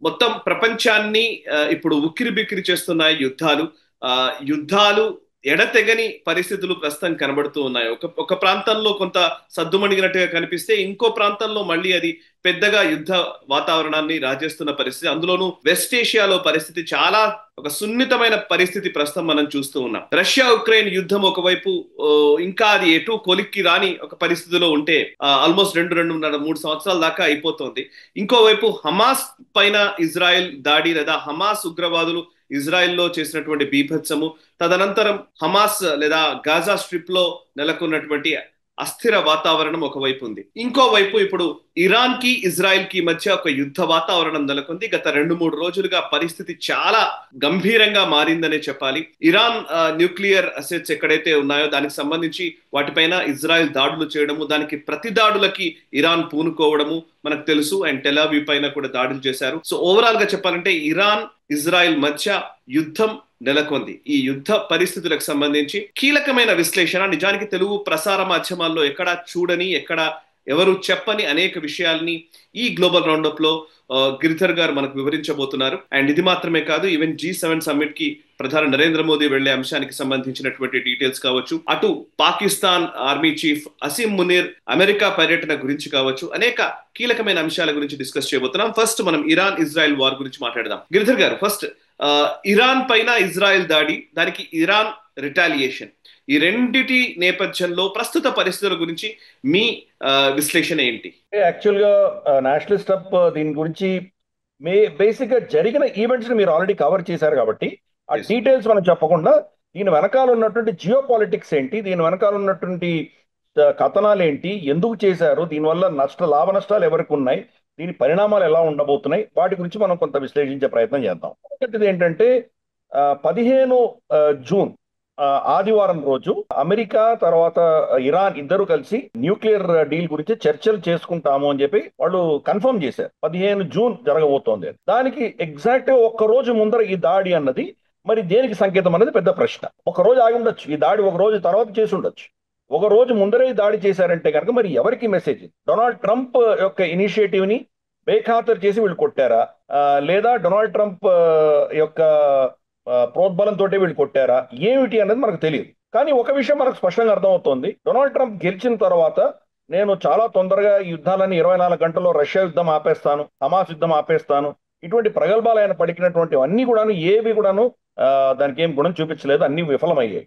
మొత్తం ప్రపంచాన్ని ఇప్పుడు ఉక్కిరి బిక్కిరి చేస్తున్నాయి యుద్ధాలు. యుద్ధాలు ఎడతెగని పరిస్థితులు ప్రస్తుతం కనబడుతూ ఉన్నాయి. ఒక ప్రాంతంలో కొంత సద్దుమణిగినట్టుగా కనిపిస్తే ఇంకో ప్రాంతంలో మళ్ళీ అది పెద్దగా యుద్ధ వాతావరణాన్ని రాజేస్తున్న పరిస్థితి. అందులోనూ వెస్ట్ ఏషియాలో పరిస్థితి చాలా ఒక సున్నితమైన పరిస్థితి ప్రస్తుతం మనం చూస్తూ ఉన్నాం. రష్యా ఉక్రెయిన్ యుద్ధం ఒకవైపు ఇంకా అది ఎటు కొలిక్కి రాని ఒక పరిస్థితిలో ఉంటే ఆల్మోస్ట్ 2-2.5-3 సంవత్సరాల దాకా అయిపోతుంది. ఇంకోవైపు హమాస్ పైన ఇజ్రాయెల్ దాడి లేదా హమాస్ ఉగ్రవాదులు ఇజ్రాయెల్లో చేసినటువంటి బీభత్సము, తదనంతరం హమాస్ లేదా గాజా స్ట్రిప్ లో నెలకొన్నటువంటి అస్థిర వాతావరణం ఒకవైపు ఉంది. ఇంకోవైపు ఇప్పుడు ఇరాన్ కి ఇజ్రాయెల్ కి మధ్య ఒక యుద్ధ వాతావరణం నెలకొంది. గత 2-3 రోజులుగా పరిస్థితి చాలా గంభీరంగా మారిందనే చెప్పాలి. ఇరాన్ న్యూక్లియర్ అసెట్స్ ఎక్కడైతే ఉన్నాయో దానికి సంబంధించి వాటిపైన ఇజ్రాయెల్ దాడులు చేయడము, దానికి ప్రతి దాడులకి ఇరాన్ పూనుకోవడము మనకు తెలుసు. అండ్ టెల్-అవీవ్ పైన కూడా దాడులు చేశారు. సో ఓవరాల్ గా చెప్పాలంటే ఇరాన్ ఇజ్రాయెల్ మధ్య యుద్ధం నెలకొంది. ఈ యుద్ధ పరిస్థితులకు సంబంధించి కీలకమైన విశ్లేషణ నిజానికి తెలుగు ప్రసార మాధ్యమాల్లో ఎక్కడా చూడని, ఎక్కడ ఎవరు చెప్పని అనేక విషయాల్ని ఈ గ్లోబల్ రౌండప్ లో గిరిధర్ గారు మనకు వివరించబోతున్నారు. అండ్ ఇది మాత్రమే కాదు, ఈవెన్ G7 సమ్మిట్ కి ప్రధాని నరేంద్ర మోదీ వెళ్లే అంశానికి సంబంధించినటువంటి డీటెయిల్స్ కావచ్చు, అటు Pakistan army chief Asim Munir America పర్యటన గురించి కావచ్చు, అనేక కీలకమైన అంశాల గురించి డిస్కస్ చేయబోతున్నాం. ఫస్ట్ మనం ఇరాన్ ఇజ్రాయెల్ వార్ గురించి మాట్లాడదాం. గిరిధర్ గారు, ఫస్ట్ ఇరాన్ పైన ఇజ్రాయెల్ దాడి, దానికి ఇరాన్ రిటాలియేషన్, ఈ రెండిటి నేపథ్యంలో ప్రస్తుత పరిస్థితుల గురించి మీ విశ్లేషణ ఏంటి? యాక్చువల్ గా నేషనలిస్ట్ హబ్ దీని గురించి బేసిక్ గా జరిగిన ఈవెంట్స్ ని మీరు ఆల్రెడీ కవర్ చేశారు కాబట్టి ఆ డీటెయిల్స్ మనం చెప్పకుండా దీని వెనకాల ఉన్నటువంటి జియో పాలిటిక్స్ ఏంటి, దీని వెనకాల ఉన్నటువంటి కథనాలు ఏంటి, ఎందుకు చేశారు, దీనివల్ల లాభ నష్టాలు ఎవరికి ఉన్నాయి, దీని పరిణామాలు ఎలా ఉండబోతున్నాయి, వాటి గురించి మనం కొంత విశ్లేషించే ప్రయత్నం చేద్దాం. ఒకటిది ఏంటంటే 15 జూన్ ఆదివారం రోజు అమెరికా తర్వాత ఇరాన్ ఇద్దరు కలిసి న్యూక్లియర్ డీల్ గురించి చర్చలు చేసుకుంటాము అని చెప్పి వాళ్ళు కన్ఫర్మ్ చేశారు. 15 జూన్ జరగబోతోంది. దానికి ఎగ్జాక్ట్ ఒక్క రోజు ముందర ఈ దాడి అన్నది మరి దేనికి సంకేతం అనేది పెద్ద ప్రశ్న. ఒక రోజు ఆగి ఉండొచ్చు, ఈ దాడి ఒక రోజు తర్వాత చేసి ఉండొచ్చు. ఒక రోజు ముందరే దాడి చేశారంటే కనుక మరి ఎవరికి మెసేజ్? డొనాల్డ్ ట్రంప్ యొక్క ఇనిషియేటివ్ ని బేఖాతరు చేసి వీళ్ళు కొట్టారా, లేదా డొనాల్డ్ ట్రంప్ యొక్క ప్రోద్బలంతో వీళ్ళు కొట్టారా, ఏమిటి అనేది మనకు తెలియదు. కానీ ఒక విషయం మనకు స్పష్టంగా అర్థమవుతోంది, డొనాల్డ్ ట్రంప్ గెలిచిన తర్వాత నేను చాలా తొందరగా ఈ యుద్ధాలని 24 గంటల్లో రష్యా యుద్ధం ఆపేస్తాను, హమాస్ యుద్ధం ఆపేస్తాను, ఇటువంటి ప్రగల్భాలు ఆయన పలికినటువంటి అన్ని కూడాను ఏవి కూడాను దానికి ఏం గుణం చూపించలేదు, అన్ని విఫలమయ్యాయి.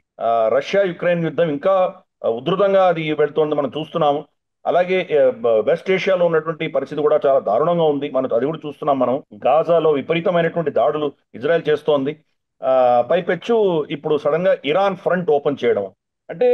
రష్యా యుక్రెయిన్ యుద్ధం ఇంకా ఉధృతంగా అది వెళ్తోంది, మనం చూస్తున్నాము. అలాగే వెస్ట్ ఏషియాలో ఉన్నటువంటి పరిస్థితి కూడా చాలా దారుణంగా ఉంది, మనం అది కూడా చూస్తున్నాం. మనం గాజాలో విపరీతమైనటువంటి దాడులు ఇజ్రాయెల్ చేస్తోంది. పైపెచ్చు ఇప్పుడు సడన్ గా ఇరాన్ ఫ్రంట్ ఓపెన్ చేయడం అంటే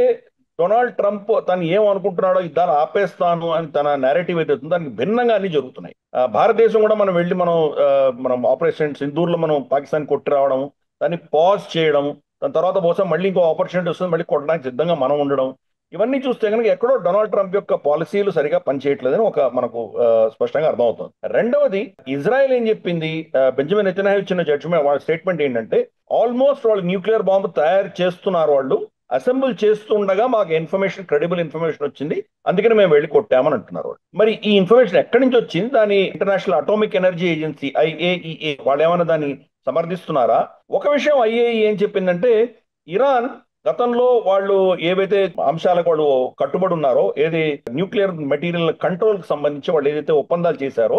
డొనాల్డ్ ట్రంప్ తను ఏమనుకుంటున్నాడో యుద్ధాలు ఆపేస్తాను అని తన నేరేటివ్ అయితే దానికి భిన్నంగా అన్ని జరుగుతున్నాయి. భారతదేశం కూడా మనం వెళ్ళి మనం ఆపరేషన్ సింధూర్లో మనం పాకిస్తాన్ కొట్టి రావడం, దాన్ని పాజ్ చేయడం, దాని తర్వాత బహుశా మళ్ళీ ఇంకో ఆపర్చునిటీ వస్తుంది, మళ్ళీ కొట్టడానికి సిద్ధంగా మనం ఉండడం, ఇవన్నీ చూస్తే కనుక ఎక్కడో డొనాల్డ్ ట్రంప్ యొక్క పాలసీలు సరిగా పనిచేయట్లేదని మనకు స్పష్టంగా అర్థమవుతుంది. రెండవది, ఇజ్రాయెల్ ఏం చెప్పింది, బెంజమిన్ నెతన్యాహు ఇచ్చిన జడ్జిమెంట్, వాళ్ళ స్టేట్మెంట్ ఏంటంటే ఆల్మోస్ట్ వాళ్ళు న్యూక్లియర్ బాంబు తయారు చేస్తున్నారు, వాళ్ళు అసెంబుల్ చేస్తుండగా మాకు ఇన్ఫర్మేషన్, క్రెడిబుల్ ఇన్ఫర్మేషన్ వచ్చింది, అందుకని మేము వెళ్ళి కొట్టామని అంటున్నారు. మరి ఈ ఇన్ఫర్మేషన్ ఎక్కడి నుంచి వచ్చింది? దాని international atomic energy agency IAEA వాళ్ళు ఏమైనా దాన్ని సమర్థిస్తున్నారా? ఒక విషయం IAEA ఏం చెప్పిందంటే ఇరాన్ గతంలో వాళ్ళు ఏవైతే అంశాలకు వాళ్ళు కట్టుబడి ఉన్నారో, ఏది న్యూక్లియర్ మెటీరియల్ కంట్రోల్ కి సంబంధించి వాళ్ళు ఏదైతే ఒప్పందాలు చేశారో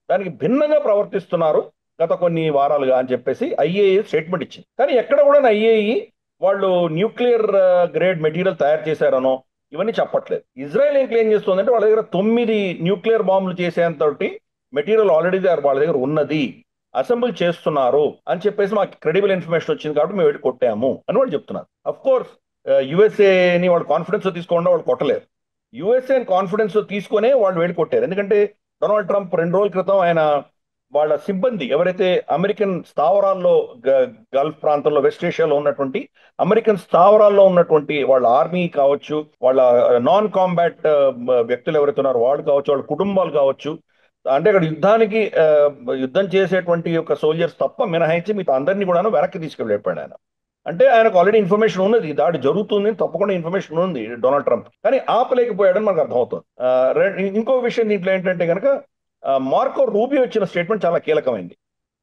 దానికి భిన్నంగా ప్రవర్తిస్తున్నారు గత కొన్ని వారాలుగా అని చెప్పేసి IAEA స్టేట్మెంట్ ఇచ్చింది. కానీ ఎక్కడ కూడా IAEA వాళ్ళు న్యూక్లియర్ గ్రేడ్ మెటీరియల్ తయారు చేశారనో ఇవన్నీ చెప్పట్లేదు. ఇజ్రాయెల్ ఏం క్లెయిమ్ చేస్తుందంటే వాళ్ళ దగ్గర 9 న్యూక్లియర్ బాంబులు చేసేంతటి మెటీరియల్ ఆల్రెడీ వాళ్ళ దగ్గర ఉన్నది, అసెంబుల్ చేస్తున్నారు అని చెప్పేసి మాకు క్రెడిబుల్ ఇన్ఫర్మేషన్ వచ్చింది కాబట్టి మేము వెళ్ళి కొట్టాము అని వాళ్ళు చెప్తున్నారు. అఫ్ కోర్స్ యుఎస్ఏని వాళ్ళు కాన్ఫిడెన్స్ తీసుకోకుండా వాళ్ళు కొట్టలేరు. యుఎస్ఏ కాన్ఫిడెన్స్ తీసుకునే వాళ్ళు వెళ్ళి కొట్టారు. ఎందుకంటే డొనాల్డ్ ట్రంప్ 2 రోజుల క్రితం ఆయన వాళ్ళ సిబ్బంది ఎవరైతే అమెరికన్ స్థావరాల్లో గల్ఫ్ ప్రాంతంలో వెస్ట్ ఏషియాలో ఉన్నటువంటి అమెరికన్ స్థావరాల్లో ఉన్నటువంటి వాళ్ళ ఆర్మీ కావచ్చు, వాళ్ళ నాన్ కాంబాట్ వ్యక్తులు ఎవరైతే ఉన్నారో వాళ్ళు కావచ్చు, వాళ్ళ కుటుంబాలు కావచ్చు, అంటే అక్కడ యుద్ధం చేసేటువంటి యొక్క సోల్జర్స్ తప్ప మినహాయించి మిగతా అందరినీ కూడా వెనక్కి తీసుకెళ్ళిపోయాడు ఆయన. అంటే ఆయనకు ఆల్రెడీ ఇన్ఫర్మేషన్ ఉన్నది, దాడి జరుగుతుంది తప్పకుండా ఇన్ఫర్మేషన్ ఉంది డొనాల్డ్ ట్రంప్, కానీ ఆపలేకపోయాడని మనకు అర్థమవుతుంది. ఇంకో విషయం దీంట్లో ఏంటంటే కనుక మార్కో రూబియో ఇచ్చిన స్టేట్మెంట్ చాలా కీలకమైంది.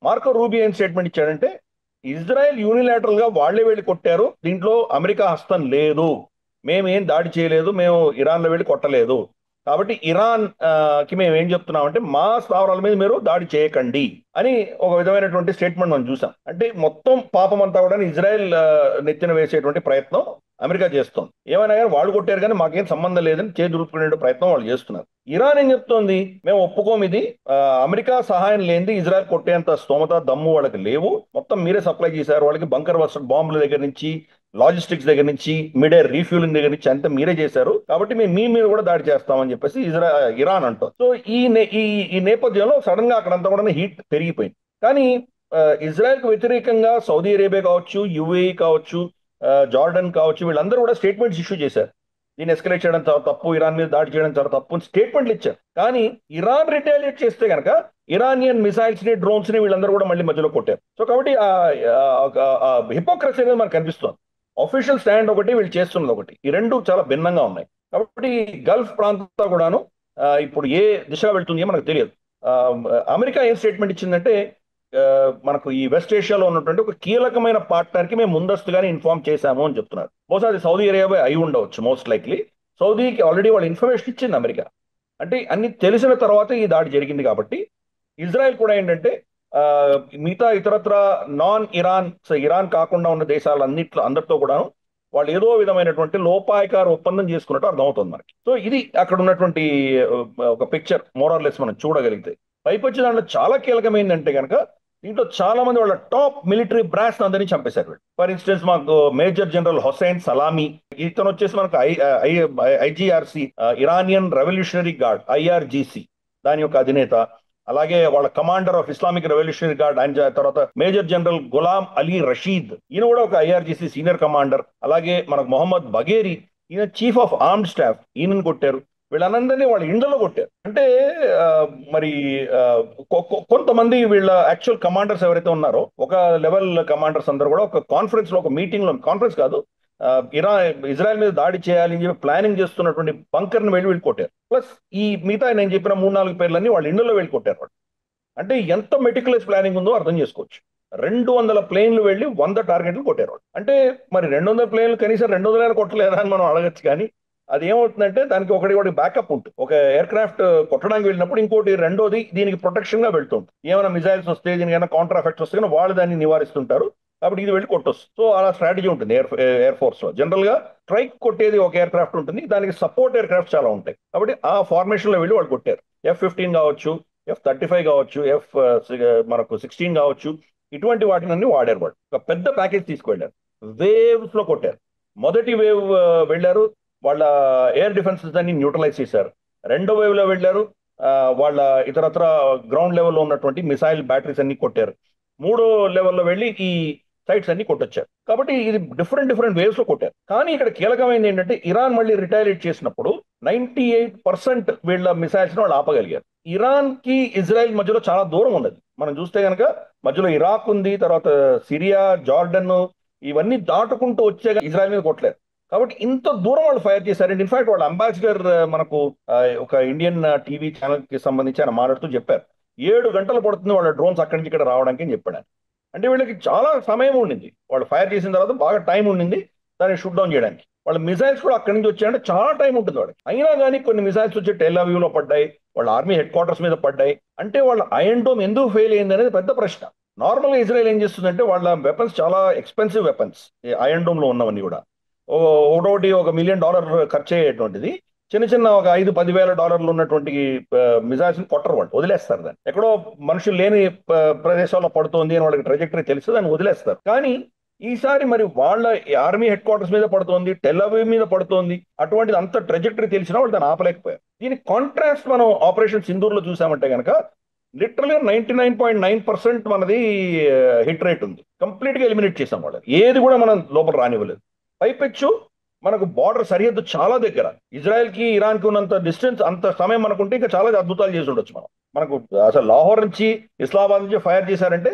మార్కో రూబియో ఏం స్టేట్మెంట్ ఇచ్చాడంటే ఇజ్రాయెల్ యూనిలాటరల్ గా వాళ్లే వెళ్ళి కొట్టారు, దీంట్లో అమెరికా హస్తం లేదు, మేమేం దాడి చేయలేదు, మేము ఇరాన్లో వెళ్ళి కొట్టలేదు, కాబట్టి ఇరాన్ కి మేము ఏం చెప్తున్నామంటే మా స్థావరాల మీద మీరు దాడి చేయకండి అని ఒక విధమైనటువంటి స్టేట్మెంట్ మనం చూసాం. అంటే మొత్తం పాపం అంతా కూడా ఇజ్రాయెల్ నెత్తిన వేసేటువంటి ప్రయత్నం అమెరికా చేస్తుంది. ఏమైనా కానీ వాళ్ళు కొట్టారు కానీ మాకేం సంబంధం లేదని చేదురుపుకునే ప్రయత్నం వాళ్ళు చేస్తున్నారు. ఇరాన్ ఏం చెప్తోంది, మేము ఒప్పుకోము ఇది, అమెరికా సహాయం లేనిది ఇజ్రాయెల్ కొట్టేంత స్తోమత దమ్ము వాళ్ళకి లేవు, మొత్తం మీరే సప్లై చేశారు వాళ్ళకి, బంకర్ బాంబుల దగ్గర నుంచి లాజిస్టిక్స్ దగ్గర నుంచి మిడ్ ఎయిర్ రీఫ్యూలింగ్ దగ్గర నుంచి అంతా మీరే చేశారు, కాబట్టి మేము మీ మీద కూడా దాడి చేస్తామని చెప్పేసి ఇరాన్ అంటారు. సో ఈ నేపథ్యంలో సడన్ గా అక్కడంతా కూడా హీట్ పెరిగిపోయింది. కానీ ఇజ్రాయెల్ కు వ్యతిరేకంగా సౌదీ అరేబియా కావచ్చు, యుఏఈ కావచ్చు, జార్డన్ కావచ్చు, వీళ్ళందరూ కూడా స్టేట్మెంట్స్ ఇష్యూ చేశారు. దీన్ని ఎస్కలేట్ చేయడం చాలా తప్పు, ఇరాన్ మీద దాడి చేయడం చాలా తప్పు అని స్టేట్మెంట్లు ఇచ్చారు. కానీ ఇరాన్ రిటాలియేట్ చేస్తే కనుక ఇరానియన్ మిసైల్స్ ని, డ్రోన్స్ ని వీళ్ళందరూ కూడా మళ్ళీ మధ్యలో కొట్టారు. సో కాబట్టి హిపోక్రసీ అనేది మనకు కనిపిస్తుంది. అఫీషియల్ స్టాండ్ ఒకటి, వీళ్ళు చేస్తున్నది ఒకటి, ఈ రెండు చాలా భిన్నంగా ఉన్నాయి. కాబట్టి గల్ఫ్ ప్రాంతం కూడాను ఇప్పుడు ఏ దిశ వెళ్తుందో మనకు తెలియదు. అమెరికా ఏం స్టేట్మెంట్ ఇచ్చిందంటే మనకు ఈ వెస్ట్ ఏషియాలో ఉన్నటువంటి ఒక కీలకమైన పార్ట్నర్ కి మేము ముందస్తుగానే ఇన్ఫార్మ్ చేశాము అని చెప్తున్నారు. బహుశా అది సౌదీ అరేబియా అయి ఉండవచ్చు, మోస్ట్ లైక్లీ. సౌదీకి ఆల్రెడీ వాళ్ళు ఇన్ఫర్మేషన్ ఇచ్చింది అమెరికా. అంటే అన్ని తెలిసిన తర్వాత ఈ దాడి జరిగింది. కాబట్టి ఇజ్రాయెల్ కూడా ఏంటంటే మిగతా ఇతరత్ర నాన్ ఇరాన్, ఇరాన్ కాకుండా ఉన్న అందరితో కూడా వాళ్ళు ఏదో విధమైనటువంటి లోపాయకార ఒప్పందం చేసుకున్నట్టు అర్థమవుతుంది మనకి. సో ఇది అక్కడ ఉన్నటువంటి ఒక పిక్చర్ మోరార్లెస్ మనం చూడగలిగితే. పైపొచ్చి దాంట్లో చాలా కీలకమైందంటే కనుక దీంట్లో చాలా మంది వాళ్ళ టాప్ మిలిటరీ బ్రాస్ అందరినీ చంపేశారు. ఫర్ ఇన్స్టెన్స్ మాకు మేజర్ జనరల్ హుసైన్ సలామీ, ఇతను వచ్చేసి మనకు IGRC, Iranian revolutionary guard, IRGC దాని యొక్క అధినేత. అలాగే వాళ్ళ commander of Islamic revolutionary guard, ఆయన తర్వాత major general Gholam Ali Rashid, ఈయన కూడా ఒక ఐఆర్జీసీ సీనియర్ కమాండర్. అలాగే మనకు మొహమ్మద్ బఘేరి, ఈయన చీఫ్ ఆఫ్ ఆర్మ్డ్ స్టాఫ్, ఈయనను కొట్టారు. వీళ్ళందరినీ వాళ్ళ ఇండ్లలో కొట్టారు. అంటే మరి కొంతమంది వీళ్ళ యాక్చువల్ కమాండర్స్ ఎవరైతే ఉన్నారో, ఒక లెవెల్ కమాండర్స్ అందరూ కూడా ఒక కాన్ఫరెన్స్ లో, ఒక మీటింగ్ లో, కాన్ఫరెన్స్ కాదు, ఇజ్రాయెల్ మీద దాడి చేయాలి అని చెప్పి ప్లానింగ్ చేస్తున్నటువంటి బంకర్ ని వెళ్ళి కొట్టారు. ప్లస్ ఈ మిగతా నేను చెప్పిన 3-4 పేర్లన్నీ వాళ్ళ ఇండ్లలో వెళ్ళి కొట్టారు వాళ్ళు. అంటే ఎంత మెటిక్యులస్ ప్లానింగ్ ఉందో అర్థం చేసుకోవచ్చు. 200 ప్లేన్లు వెళ్ళి 100 టార్గెట్లు కొట్టారు వాళ్ళు. అంటే మరి 200 ప్లేన్లు కనీసం 200 కొట్టలేదా అని మనం అడగచ్చు. కానీ అది ఏమవుతుందంటే దానికి ఒకటి బ్యాకప్ ఉంటుంది. ఒక ఎయిర్ క్రాఫ్ట్ కొట్టడానికి వెళ్ళినప్పుడు ఇంకోటి రెండోది దీనికి ప్రొటెక్షన్ గా వెళ్తుంది. ఏమైనా మిజైల్స్ వస్తే, దీనికైనా కౌంటర్ ఎఫెక్ట్స్ వస్తే వాళ్ళు దాన్ని నివారిస్తుంటారు. కాబట్టి ఇది వెళ్ళి కొట్టొస్తుంది. సో అలా స్ట్రాటజీ ఉంటుంది ఎయిర్ ఫోర్స్ లో. జనరల్ గా స్ట్రైక్ కొట్టేది ఒక ఎయిర్ క్రాఫ్ట్ ఉంటుంది, దానికి సపోర్ట్ ఎయిర్ క్రాఫ్ట్ చాలా ఉంటాయి. కాబట్టి ఆ ఫార్మేషన్ లో వెళ్ళి వాళ్ళు కొట్టారు. F-15 కావచ్చు, F-35 కావచ్చు, మనకు 16 కావచ్చు, ఇటువంటి వాటిని వాడారు. వాళ్ళు ఒక పెద్ద ప్యాకేజ్ తీసుకువెళ్ళారు, వేవ్స్ లో కొట్టారు. మొదటి వేవ్ వెళ్ళారు, వాళ్ళ ఎయిర్ డిఫెన్సెస్ అన్ని న్యూట్రలైజ్ చేశారు. రెండో వేవ్ లో వెళ్ళారు, వాళ్ళ ఇతరత్ర గ్రౌండ్ లెవెల్లో ఉన్నటువంటి మిసైల్ బ్యాటరీస్ అన్ని కొట్టారు. మూడో లెవెల్లో వెళ్ళి ఈ సైట్స్ అన్ని కొట్టొచ్చారు. కాబట్టి ఇది డిఫరెంట్ వేవ్స్ లో కొట్టారు. కానీ ఇక్కడ కీలకమైనది ఏంటంటే ఇరాన్ మళ్ళీ రిటాలియేట్ చేసినప్పుడు 98% వీళ్ళ మిసైల్స్ వాళ్ళు ఆపగలిగారు. ఇరాన్ కి ఇజ్రాయెల్ మధ్యలో చాలా దూరం ఉన్నది. మనం చూస్తే కనుక మధ్యలో ఇరాక్ ఉంది, తర్వాత సిరియా, జార్డన్, ఇవన్నీ దాటుకుంటూ వచ్చే ఇజ్రాయెల్ మీద కొట్టలేరు. కాబట్టి ఇంత దూరం వాళ్ళు ఫైర్ చేశారండి. ఇన్ఫాక్ట్ వాళ్ళ అంబాసిడర్ మనకు ఒక ఇండియన్ టీవీ ఛానల్ కి సంబంధించి ఆయన మాట్లాడుతూ చెప్పారు, 7 గంటలు పడుతుంది వాళ్ళ డ్రోన్స్ అక్కడి నుంచి ఇక్కడ రావడానికి అని చెప్పాడు. అంటే వీళ్ళకి చాలా సమయం ఉండింది, వాళ్ళు ఫైర్ చేసిన తర్వాత బాగా టైం ఉండింది దాన్ని షూట్ డౌన్ చేయడానికి. వాళ్ళ మిసైల్స్ కూడా అక్కడి నుంచి వచ్చాయంటే చాలా టైం ఉంటుంది వాళ్ళకి. అయినా కానీ కొన్ని మిసైల్స్ వచ్చి టెల్ అవీవ్ లో పడ్డాయి, వాళ్ళ ఆర్మీ హెడ్ క్వార్టర్స్ మీద పడ్డాయి. అంటే వాళ్ళ ఐరన్ డోమ్ ఎందుకు ఫెయిల్ అయింది అనేది పెద్ద ప్రశ్న. నార్మల్గా ఇజ్రాయెల్ ఏం చేస్తుందంటే వాళ్ళ వెపన్స్ చాలా ఎక్స్పెన్సివ్ వెపన్స్, ఐరన్ డోమ్ లో ఉన్నవన్నీ కూడా ఒకటి $1 మిలియన్ ఖర్చు అయ్యేటువంటిది చిన్న ఒక $5-10,000 ఉన్నటువంటి మిజైల్స్ కొట్టరు, వాళ్ళు వదిలేస్తారు. దాన్ని ఎక్కడో మనుషులు లేని ప్రదేశాల్లో పడుతోంది అని వాళ్ళకి ట్రెజెక్టరీ తెలిసి దాన్ని వదిలేస్తారు. కానీ ఈసారి మరి వాళ్ళ ఆర్మీ హెడ్ క్వార్టర్స్ మీద పడుతోంది, టెల్ అవీవ్ మీద పడుతోంది, అటువంటిది అంత ట్రెజెక్టరీ తెలిసినా వాళ్ళు దాన్ని ఆపలేకపోయారు. దీనికి కాంట్రాస్ట్ మనం ఆపరేషన్ సింధూర్ లో చూసామంటే కనుక లిటరల్గా 99.9% మనది హిట్ రేట్ ఉంది. కంప్లీట్ గా ఎలిమినేట్ చేసాం వాళ్ళు, ఏది కూడా మనం లోపల రానివ్వలేదు. పైపెచ్చు మనకు బార్డర్ సరిహద్దు చాలా దగ్గర, ఇజ్రాయెల్ కి ఇరాన్ కి ఉన్నంత డిస్టెన్స్, అంత సమయం మనకుంటే ఇంకా చాలా అద్భుతాలు చేసి ఉండొచ్చు. మనకు అసలు లాహోర్ నుంచి ఇస్లామాబాద్ నుంచి ఫైర్ చేశారంటే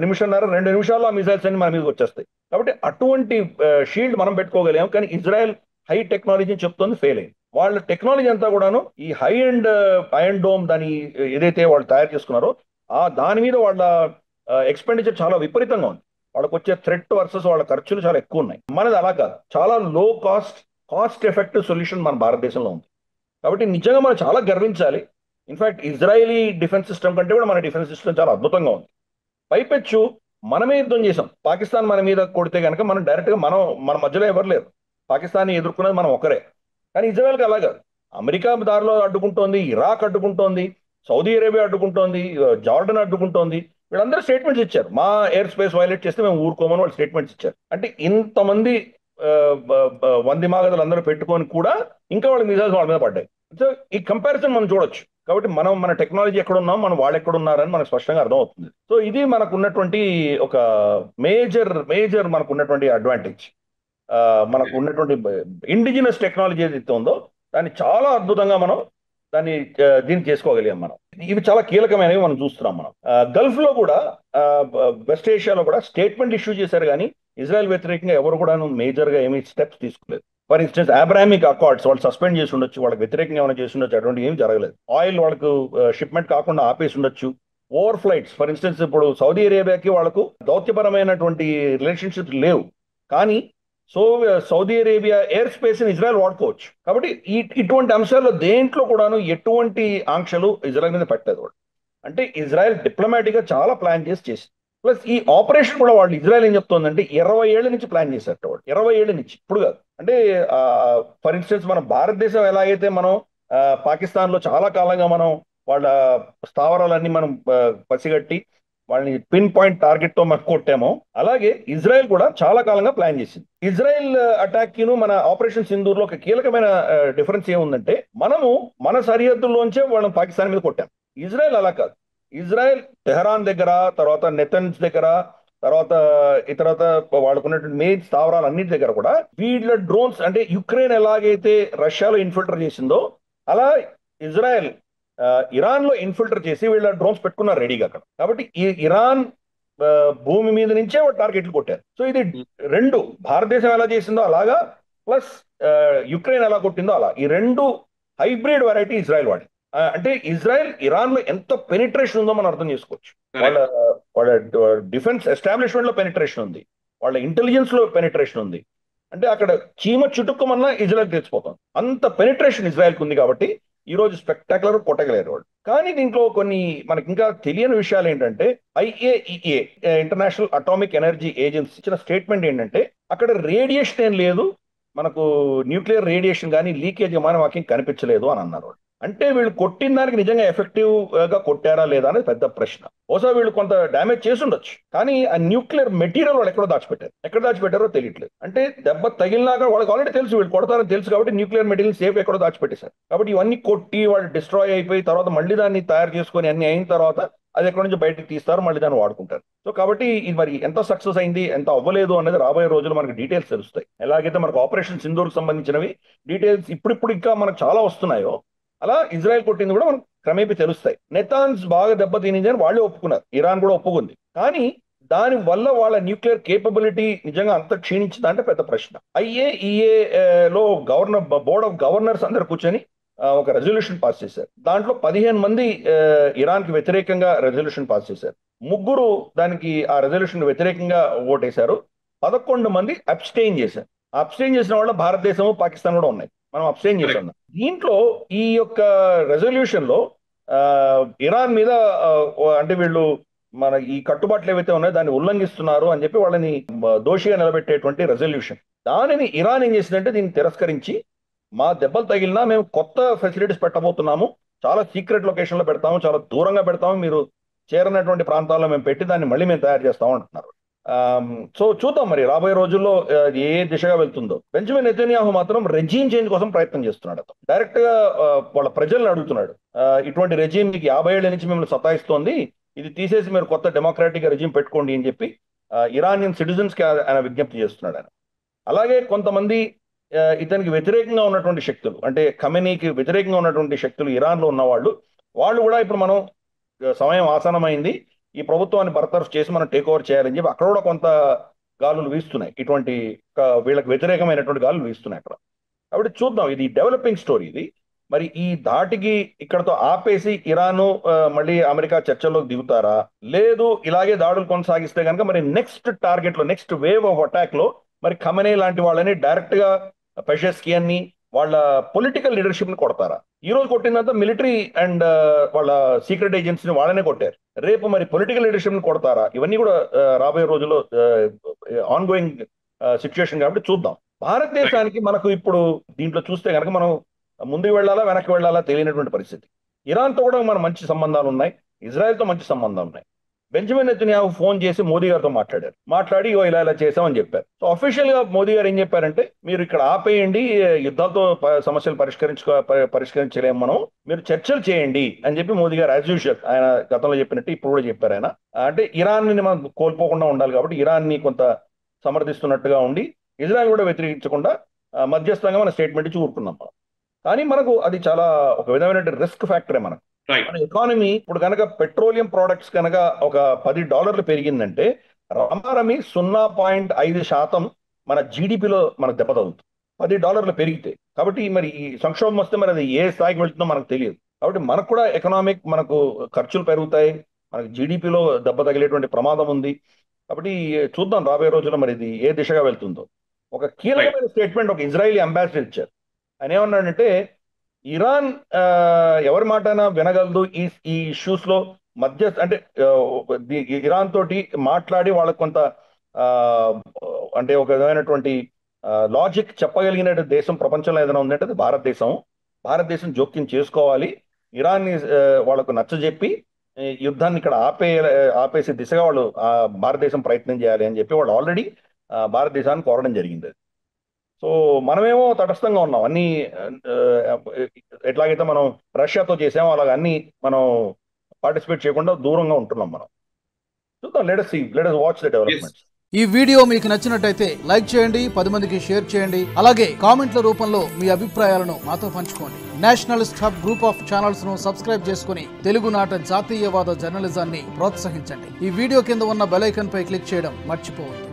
నిమిషంన్నర 2 నిమిషాల్లో ఆ మిసైల్స్ అన్ని మన మీదకి వచ్చేస్తాయి. కాబట్టి అటువంటి షీల్డ్ మనం పెట్టుకోగలేము. కానీ ఇజ్రాయెల్ హై టెక్నాలజీ చెప్తోంది ఫెయిల్ అయింది. వాళ్ళ టెక్నాలజీ అంతా కూడాను ఈ హై అండ్ ఐరన్ డోమ్ దాని ఏదైతే వాళ్ళు తయారు చేసుకున్నారో దాని మీద వాళ్ళ ఎక్స్పెండిచర్ చాలా విపరీతంగా ఉంది. వాళ్ళకి వచ్చే థ్రెట్ వర్సెస్ వాళ్ళ ఖర్చులు చాలా ఎక్కువ ఉన్నాయి. మనది అలా కాదు, చాలా లో కాస్ట్ ఎఫెక్టివ్ సొల్యూషన్ మన భారతదేశంలో ఉంది. కాబట్టి నిజంగా మనం చాలా గర్వించాలి. ఇన్ఫాక్ట్ ఇజ్రాయలీ డిఫెన్స్ సిస్టమ్ కంటే కూడా మన డిఫెన్స్ సిస్టమ్ చాలా అద్భుతంగా ఉంది. పైపెచ్చు మనమే యుద్ధం చేసాం. పాకిస్తాన్ మన మీద కొడితే కనుక మనం డైరెక్ట్గా మన మధ్యలో ఎవరు లేరు. పాకిస్తాన్ని ఎదుర్కొనేది మనం ఒకరే. కానీ ఇజ్రాయెల్కి అలా కాదు. అమెరికా దారిలో అడ్డుకుంటోంది, ఇరాక్ అడ్డుకుంటోంది, సౌదీ అరేబియా అడ్డుకుంటోంది, జార్డన్ అడ్డుకుంటోంది. వీళ్ళందరూ స్టేట్మెంట్స్ ఇచ్చారు. మా ఎయిర్ స్పేస్ వైలేట్ చేస్తే మేము ఊరుకోమని వాళ్ళు స్టేట్మెంట్స్ ఇచ్చారు. అంటే ఇంతమంది వంది మాగదులు అందరూ పెట్టుకొని కూడా ఇంకా వాళ్ళ మిజైల్స్ వాళ్ళ మీద పడ్డాయి. సో ఈ కంపారిజన్ మనం చూడొచ్చు. కాబట్టి మన టెక్నాలజీ ఎక్కడున్నాం, మనం వాళ్ళు ఎక్కడున్నారని మనకు స్పష్టంగా అర్థమవుతుంది. సో ఇది మనకు ఉన్నటువంటి ఒక మేజర్ మనకు ఉన్నటువంటి అడ్వాంటేజ్. మనకు ఉన్నటువంటి ఇండిజినస్ టెక్నాలజీ ఏదైతే ఉందో దాన్ని చాలా అద్భుతంగా మనం దీన్ని చేసుకోగలిగాం మనం. ఇవి చాలా కీలకమైనవి మనం చూస్తున్నాం. మనం గల్ఫ్ లో కూడా, వెస్ట్ ఏషియాలో కూడా స్టేట్మెంట్ ఇష్యూ చేశారు, కానీ ఇజ్రాయెల్ వ్యతిరేకంగా ఎవరు కూడా మేజర్ గా ఏమీ స్టెప్స్ తీసుకోలేదు. ఫర్ ఇన్స్టెన్స్ అబ్రామిక్ అకార్డ్స్ వాళ్ళు సస్పెండ్ చేసి ఉండొచ్చు, వాళ్ళకి వ్యతిరేకంగా ఏమైనా చేసి ఉండొచ్చు, అటువంటి ఏం జరగలేదు. ఆయిల్ వాళ్ళకు షిప్మెంట్ కాకుండా ఆపేసి ఉండొచ్చు. ఓవర్ ఫ్లైట్స్, ఫర్ ఇన్స్టెన్స్ ఇప్పుడు సౌదీ అరేబియాకి వాళ్ళకు దౌత్యపరమైనటువంటి రిలేషన్షిప్స్ లేవు, కానీ సౌదీ అరేబియా ఎయిర్ స్పేస్ ని ఇజ్రాయెల్ వాడుకోవచ్చు. కాబట్టి ఇటువంటి అంశాల్లో దేంట్లో కూడాను ఎటువంటి ఆంక్షలు ఇజ్రాయెల్ మీద పెట్టలేదు వాళ్ళు. అంటే ఇజ్రాయెల్ డిప్లొమాటిక్ గా చాలా ప్లాన్ చేసింది. ప్లస్ ఈ ఆపరేషన్ కూడా వాళ్ళు, ఇజ్రాయెల్ ఏం చెప్తోందంటే 20 ఏళ్ల నుంచి ప్లాన్ చేశారు వాళ్ళు. 20 ఏళ్ల నుంచి, ఇప్పుడు కాదు. అంటే ఫర్ ఇన్స్టెన్స్ మన భారతదేశం ఎలాగైతే మనం పాకిస్తాన్ లో చాలా కాలంగా మనం వాళ్ళ స్థావరాలన్నీ మనం పసిగట్టి వాళ్ళని పిన్ పాయింట్ టార్గెట్ తో మనం కొట్టామో, అలాగే ఇజ్రాయెల్ కూడా చాలా కాలంగా ప్లాన్ చేసింది. ఇజ్రాయెల్ అటాక్ ను మన ఆపరేషన్ సింధూర్ లో ఒక కీలకమైన డిఫరెన్స్ ఏముందంటే, మనము మన సరిహద్దుల్లోంచే వాళ్ళని పాకిస్తాన్ మీద కొట్టాం. ఇజ్రాయెల్ అలా కాదు. ఇజ్రాయెల్ టెహరాన్ దగ్గర, తర్వాత నెతన్స్ దగ్గర, తర్వాత ఇతరత వాడుకున్నటువంటి మెయిన్ స్థావరాలు అన్నిటి దగ్గర కూడా వీళ్ళ డ్రోన్స్, అంటే యుక్రెయిన్ ఎలాగైతే రష్యాలో ఇన్ఫిల్టర్ చేసిందో అలా ఇజ్రాయెల్ ఇరాన్ లో ఇన్ఫిల్టర్ చేసి వీళ్ళ డ్రోన్స్ పెట్టుకున్నారు రెడీగా అక్కడ. కాబట్టి ఈ ఇరాన్ భూమి మీద నుంచే టార్గెట్లు కొట్టారు. సో ఇది రెండు, భారతదేశం ఎలా చేసిందో అలాగా, ప్లస్ యుక్రెయిన్ ఎలా కొట్టిందో అలా, ఈ రెండు హైబ్రిడ్ వెరైటీ ఇజ్రాయెల్ వాడి. అంటే ఇజ్రాయెల్ ఇరాన్ లో ఎంత పెనిట్రేషన్ ఉందో మనం అర్థం చేసుకోవచ్చు. వాళ్ళ డిఫెన్స్ ఎస్టాబ్లిష్మెంట్ లో పెనిట్రేషన్ ఉంది, వాళ్ళ ఇంటెలిజెన్స్ లో పెనిట్రేషన్ ఉంది. అంటే అక్కడ చీమ చుట్టుకోమన్నా ఇజ్రాయెల్ తెలిసిపోతుంది, అంత పెనిట్రేషన్ ఇజ్రాయెల్కి ఉంది. కాబట్టి ఈ రోజు స్పెక్టాకులర్ కొట్టగలేరు వాళ్ళు. కానీ దీంట్లో కొన్ని మనకి ఇంకా తెలియని విషయాలు ఏంటంటే, IAEA international atomic energy agency ఇచ్చిన స్టేట్మెంట్ ఏంటంటే, అక్కడ రేడియేషన్ ఏం లేదు, మనకు న్యూక్లియర్ రేడియేషన్ కానీ లీకేజ్ కానీ మాకేం కనిపించలేదు అని అన్నారు. అంటే వీళ్ళు కొట్టిన దానికి నిజంగా ఎఫెక్టివ్ గా కొట్టారా లేదా అనేది పెద్ద ప్రశ్న. బహుశా వీళ్ళు కొంత డ్యామేజ్ చేసి ఉండొచ్చు, కానీ ఆ న్యూక్లియర్ మెటీరియల్ వాళ్ళు ఎక్కడ దాచిపెట్టారో తెలియట్లేదు. అంటే దెబ్బ తగిలినాక వాళ్ళకి ఆల్రెడీ తెలుసు వీళ్ళు కొడతారని తెలుసు, కాబట్టి న్యూక్లియర్ మెటీరియల్ సేఫ్ ఎక్కడో దాచిపెట్టేశారు. కాబట్టి ఇవన్నీ కొట్టి వాళ్ళు డిస్ట్రాయ్ అయిపోయి తర్వాత మళ్ళీ దాన్ని తయారు చేసుకొని అన్ని అయిన తర్వాత అది ఎక్కడి నుంచి బయటకు తీస్తారు, మళ్ళీ దాన్ని వాడుకుంటారు. సో కాబట్టి ఇది మరి ఎంత సక్సెస్ అయింది, ఎంత అవ్వలేదు అనేది రాబోయే రోజులు మనకి డీటెయిల్స్ తెలుస్తాయి. ఎలాగైతే మనకు ఆపరేషన్ సింధూర్కి సంబంధించినవి డీటెయిల్స్ ఇప్పుడు ఇంకా మనకు చాలా వస్తున్నాయో, అలా ఇజ్రాయెల్ కొట్టింది కూడా మనకు క్రమేపీ తెలుస్తాయి. నెతాన్స్ బాగా దెబ్బతినింది అని వాళ్ళే ఒప్పుకున్నారు, ఇరాన్ కూడా ఒప్పుకుంది. కానీ దాని వల్ల వాళ్ళ న్యూక్లియర్ కేపబిలిటీ నిజంగా అంత క్షీణించిందా అంటే పెద్ద ప్రశ్న. IAEA లో బోర్డ్ ఆఫ్ గవర్నర్స్ అందరు కూర్చొని ఒక రెజల్యూషన్ పాస్ చేశారు. దాంట్లో 15 మంది ఇరాన్ కి వ్యతిరేకంగా రెజల్యూషన్ పాస్ చేశారు. 3 దానికి ఆ రెజల్యూషన్ వ్యతిరేకంగా ఓటేశారు. 11 మంది అబ్స్టెయిన్ చేశారు. అబ్స్టెయిన్ చేసిన వాళ్ళ భారతదేశం, పాకిస్తాన్ కూడా ఉన్నాయి. మనం అబ్స్టెయిన్ చేసాం. దీంట్లో ఈ యొక్క రెజల్యూషన్ లో ఇరాన్ మీద అంటే వీళ్ళు మన ఈ కట్టుబాట్లు ఏవైతే ఉన్నాయో దాన్ని ఉల్లంఘిస్తున్నారు అని చెప్పి వాళ్ళని దోషిగా నిలబెట్టేటువంటి రెజల్యూషన్. దానిని ఇరాన్ ఏం చేసిందంటే దీన్ని తిరస్కరించి, మా దెబ్బలు తగిలినా మేము కొత్త ఫెసిలిటీస్ పెట్టబోతున్నాము, చాలా సీక్రెట్ లొకేషన్ లో పెడతాము, చాలా దూరంగా పెడతాము, మీరు చేరనటువంటి ప్రాంతాల్లో మేము పెట్టి దాన్ని మళ్ళీ మేము తయారు చేస్తాము అంటున్నారు. సో చూద్దాం మరి రాబోయే రోజుల్లో ఏ దిశగా వెళ్తుందో. బెంజమిన్ నెతన్యాహు మాత్రం రెజీమ్ చేంజ్ కోసం ప్రయత్నం చేస్తున్నాడు. డైరెక్ట్ గా వాళ్ళ ప్రజలను అడుగుతున్నాడు, ఇటువంటి రెజీమ్ మీకు 50 ఏళ్ల నుంచి మిమ్మల్ని సతాయిస్తోంది, ఇది తీసేసి మీరు కొత్త డెమోక్రాటిక్ రెజీమ్ పెట్టుకోండి అని చెప్పి ఇరానియన్ సిటిజన్స్ కి ఆయన విజ్ఞప్తి చేస్తున్నాడు. ఆయన అలాగే కొంతమంది ఇతనికి వ్యతిరేకంగా ఉన్నటువంటి శక్తులు, అంటే ఖమెనీకి వ్యతిరేకంగా ఉన్నటువంటి శక్తులు ఇరాన్ లో ఉన్న వాళ్ళు కూడా ఇప్పుడు మనం సమయం ఆసనమైంది, ఈ ప్రభుత్వాన్ని బర్తరఫ్ చేసి మనం టేక్ ఓవర్ చేయాలని చెప్పి అక్కడ కూడా కొంత గాలులు వీస్తున్నాయి. ఇటువంటి వీళ్ళకి వ్యతిరేకమైనటువంటి గాలులు వీస్తున్నాయి అక్కడ. కాబట్టి చూద్దాం, ఇది డెవలపింగ్ స్టోరీ. ఇది మరి ఈ ధాటికి ఇక్కడతో ఆపేసి ఇరాను మళ్ళీ అమెరికా చర్చల్లోకి దిగుతారా, లేదు ఇలాగే దాడులు కొనసాగిస్తే కనుక మరి నెక్స్ట్ టార్గెట్ లో నెక్స్ట్ వేవ్ ఆఫ్ అటాక్ లో మరి ఖమనే లాంటి వాళ్ళని డైరెక్ట్ గా పెషెస్కియన్ని వాళ్ళ పొలిటికల్ లీడర్షిప్ ని కొడతారా? ఈ రోజు కొట్టినంత మిలిటరీ అండ్ వాళ్ళ సీక్రెట్ ఏజెన్సీని వాళ్ళనే కొట్టారు. రేపు మరి పొలిటికల్ లీడర్షిప్ ని కొడతారా? ఇవన్నీ కూడా రాబోయే రోజుల్లో ఆన్ గోయింగ్ సిచ్యుయేషన్ కాబట్టి చూద్దాం. భారతదేశానికి మనకు ఇప్పుడు దీంట్లో చూస్తే కనుక మనం ముందుకు వెళ్ళాలా వెనక్కి వెళ్ళాలా తెలియనటువంటి పరిస్థితి. ఇరాన్తో కూడా మన మంచి సంబంధాలు ఉన్నాయి, ఇజ్రాయెల్తో మంచి సంబంధాలు ఉన్నాయి. బెంజమిన్ నెతన్యాహు ఫోన్ చేసి మోదీ గారితో మాట్లాడి ఇలా ఇలా చేసామని చెప్పారు. సో అఫీషియల్ గా మోదీ గారు ఏం చెప్పారంటే, మీరు ఇక్కడ ఆపేయండి, యుద్ధాలతో సమస్యలు పరిష్కరించలేము మనం, మీరు చర్చలు చేయండి అని చెప్పి మోదీ గారు యాజ్ యూజువల్ ఆయన గతంలో చెప్పినట్టు ఇప్పుడు కూడా చెప్పారు. ఆయన అంటే ఇరాన్ ని మనం కోల్పోకుండా ఉండాలి కాబట్టి ఇరాన్ ని కొంత సమర్థిస్తున్నట్టుగా ఉండి ఇజ్రాయెల్ కూడా వ్యతిరేకించకుండా మధ్యస్థంగా మన స్టేట్మెంట్ ఇచ్చి ఊరుకున్నాం మనం. కానీ మనకు అది చాలా ఒక విధమైన రిస్క్ ఫ్యాక్టరే. మన ఎకానమీ ఇప్పుడు కనుక పెట్రోలియం ప్రోడక్ట్స్ కనుక ఒక $10 పెరిగిందంటే రమారమి 0.5% మన జీడిపిలో మనకు దెబ్బ తగ్గుతుంది $10 పెరిగితే. కాబట్టి మరి ఈ సంక్షోభం వస్తే మరి అది ఏ స్థాయికి వెళ్తుందో మనకు తెలియదు. కాబట్టి మనకు కూడా మనకు ఖర్చులు పెరుగుతాయి, మనకు జీడిపిలో దెబ్బ తగిలేటువంటి ప్రమాదం ఉంది. కాబట్టి చూద్దాం రాబోయే రోజుల్లో మరి ఇది ఏ దిశగా వెళ్తుందో. ఒక కీలకమైన స్టేట్మెంట్ ఒక ఇజ్రాయిలీ అంబాసిడర్ ఇచ్చారు. ఆయన ఏమన్నాడంటే, ఇరాన్ ఎవరి మాటైనా వినగలదు ఈ ఇష్యూస్ లో అంటే ఇరాన్ తోటి మాట్లాడి వాళ్ళకు కొంత అంటే ఒక విధమైనటువంటి లాజిక్ చెప్పగలిగిన దేశం ప్రపంచంలో ఏదైనా ఉందంటే అది భారతదేశం జోక్యం చేసుకోవాలి. ఇరాన్ వాళ్ళకు నచ్చజెప్పి యుద్ధాన్ని ఇక్కడ ఆపేసే దిశగా వాళ్ళు భారతదేశం ప్రయత్నం చేయాలి అని చెప్పి వాళ్ళు ఆల్రెడీ భారతదేశాన్ని కోరడం జరిగింది. సో మనమేమో తటస్థంగా ఉన్నాం, అన్ని ఎట్లాగైతే మనం రష్యాతో చేసామో అలాగ అన్ని మనం పార్టిసిపేట్ చేయకుండా దూరంగా ఉంటున్నాం మనం. చూద్దాం, let us watch the developments. ఈ వీడియో మీకు నచ్చినట్టయితే లైక్ చేయండి, 10 మందికి షేర్ చేయండి, అలాగే కామెంట్ల రూపంలో మీ అభిప్రాయాలను మాతో పంచుకోండి. Nationalist hub group of channels ను సబ్స్క్రైబ్ చేసుకుని తెలుగునాట జాతీయవాద జర్నలిజాన్ని ప్రోత్సహించండి. ఈ వీడియో కింద ఉన్న బెల్ ఐకాన్ పై క్లిక్ చేయడం మర్చిపోవద్దు.